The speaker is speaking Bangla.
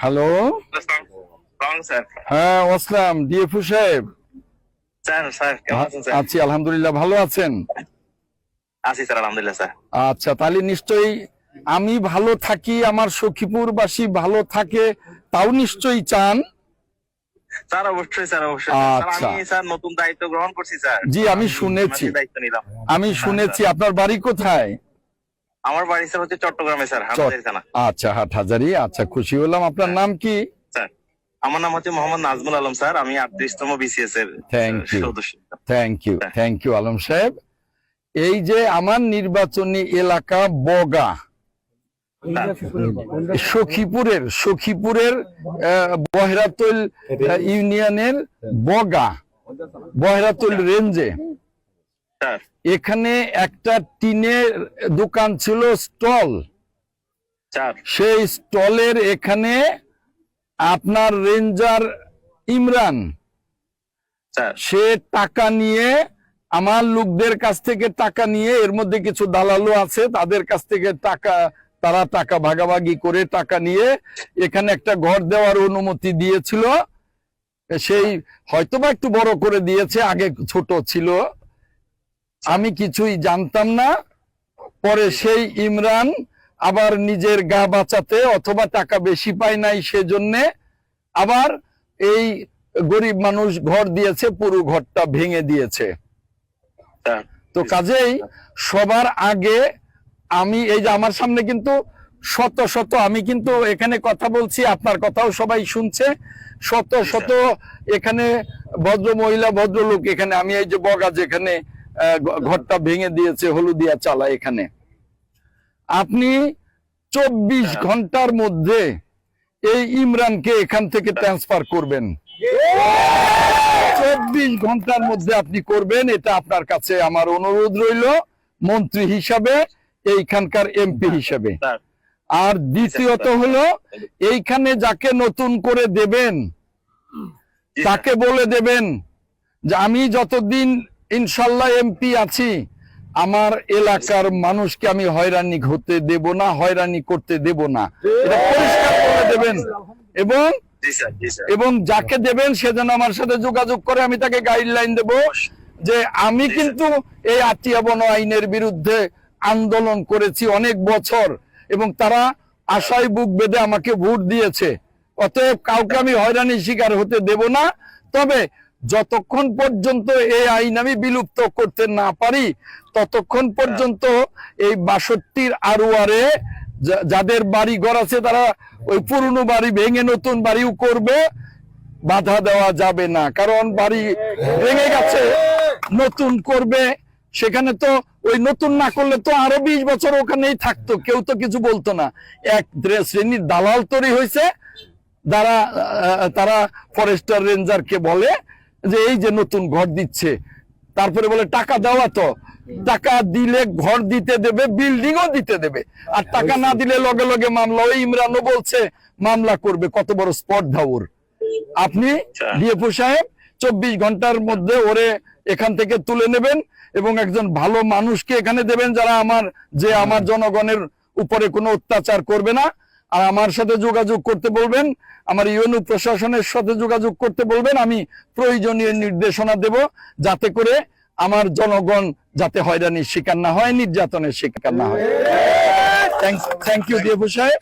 হ্যালো। স্যার। হ্যাঁ আসসালাম ডিএফও সাহেব। স্যার কেমন আছেন স্যার? আছি আলহামদুলিল্লাহ, ভালো আছেন? আছি স্যার আলহামদুলিল্লাহ স্যার। আচ্ছা, তাহলে নিশ্চয়ই আমি ভালো থাকি, আমার সখীপুরবাসী ভালো থাকে, তাও নিশ্চয়ই চান। স্যার অবশ্যই স্যার অবশ্যই স্যার। আচ্ছা। আমি স্যার নতুন দায়িত্ব গ্রহণ করছি স্যার। জি, আমি শুনেছি। দায়িত্ব নিলাম। আমি শুনেছি। আপনার বাড়ি কোথায়? আমার বাড়ি স্যার হচ্ছে চট্টগ্রামে স্যার, হাটহাজারী থানা। আচ্ছা, হাটহাজারী। আচ্ছা, খুশি হলাম। আপনার নাম কি? স্যার আমার নাম হচ্ছে মোহাম্মদ নাজমুল আলম স্যার, আমি 38তম বিসিএস এর সদস্য। থ্যাংক ইউ আলম সাহেব। এই যে আমার নির্বাচনী এলাকা বগা, সখীপুরের বহেরাতল ইউনিয়নের বহেরাতল রেঞ্জে এখানে একটা টিনের দোকান ছিল, স্টল। সেই স্টলের এখানে আপনার রেঞ্জার ইমরান সে টাকা নিয়ে, আমার লোকদের কাছ থেকে টাকা নিয়ে, এর মধ্যে কিছু দালালও আছে, তাদের কাছ থেকে তারা টাকা ভাগাভাগি করে টাকা নিয়ে এখানে একটা ঘর দেওয়ার অনুমতি দিয়েছিল। সেই হয়তোবা একটু বড় করে দিয়েছে, আগে ছোট ছিল, আমি কিছুই জানতাম না। পরে সেই ইমরান আবার নিজের গা বাঁচাতে, অথবা টাকা বেশি পায় নাই সেজন্য আবার এই গরিব মানুষ ঘর দিয়েছে, পুরো ঘরটা ভেঙে দিয়েছে। তো কাজেই সবার আগে আমি, এই যে আমার সামনে কিন্তু শত শত, আমি কিন্তু এখানে কথা বলছি, আপনার কথাও সবাই শুনছে, শত শত এখানে ভদ্র মহিলা ভদ্রলোক, এখানে আমি এই যে বগা যেখানে ঘরটা ভেঙে দিয়েছে হলুদিয়া চালা, এখানে আপনি 24 ঘন্টার মধ্যে এই ইমরানকে এখান থেকে ট্রান্সফার করবেন। 24 ঘন্টার মধ্যে আপনি করবেন, এটা আপনার কাছে আমার অনুরোধ রইল, মন্ত্রী হিসাবে, এইখানকার এমপি হিসাবে। আর দ্বিতীয়ত হলো, এইখানে যাকে নতুন করে দেবেন তাকে বলে দেবেন যে আমি যতদিন ইনশাল্লাহ এমপি আছি, আমার এলাকার মানুষকে আমি হয়রানি হতে দেব না, হয়রানি করতে দেব না, এটা পরিষ্কার করে দেবেন। এবং যাকে দেবেন সে যেন আমার সাথে যোগাযোগ করে, আমি তাকে গাইডলাইন দেব যে আমি কিন্তু এই আতিয়া বন আইনের বিরুদ্ধে আন্দোলন করেছি অনেক বছর, এবং তারা আশায় বুক বেঁধে আমাকে ভোট দিয়েছে, অতএব কাউকে আমি হয়রানির শিকার হতে দেব না। তবে যতক্ষণ পর্যন্ত এই আইন আমি বিলুপ্ত করতে না পারি, ততক্ষণ পর্যন্ত এই 62 আরোয়ারে যাদের বাড়ি ঘর আছে তারা ওই পুরনো বাড়ি ভেঙে নতুন বাড়িও করবে, বাধা দেওয়া যাবে না। কারণ বাড়ি ভেঙে গেছে, নতুন করবে, সেখানে তো ওই নতুন না করলে তো আরো 20 বছর ওখানেই থাকতো, কেউ তো কিছু বলতো না। এক শ্রেণীর দালাল তৈরি হয়েছে, তারা ফরেস্টার রেঞ্জারকে বলে যে এই যে নতুন ঘর দিচ্ছে, তারপরে বলে টাকা দেওয়া, তো টাকা দিলে ঘর দিতে দেবে, বিল্ডিংও দিতে দেবে, আর টাকা না দিলে লগে লগে মামলা। ওই ইমরানও বলছে মামলা করবে, কত বড় স্পর্ধা ওর। আপনি ডিএফও সাহেব 24 ঘন্টার মধ্যে ওরে এখান থেকে তুলে নেবেন, এবং একজন ভালো মানুষকে এখানে দেবেন, যারা আমার জনগণের উপরে কোনো অত্যাচার করবে না। আর আমার সাথে যোগাযোগ করতে বলবেন, আমার ইউএনও প্রশাসনের সাথে যোগাযোগ করতে বলবেন, আমি প্রয়োজনীয় নির্দেশনা দেব, যাতে করে আমার জনগণ যাতে হয়রানির শিকার না হয়, নির্যাতনের শিকার না হয়। থ্যাংক ইউ ডিএফও সাহেব।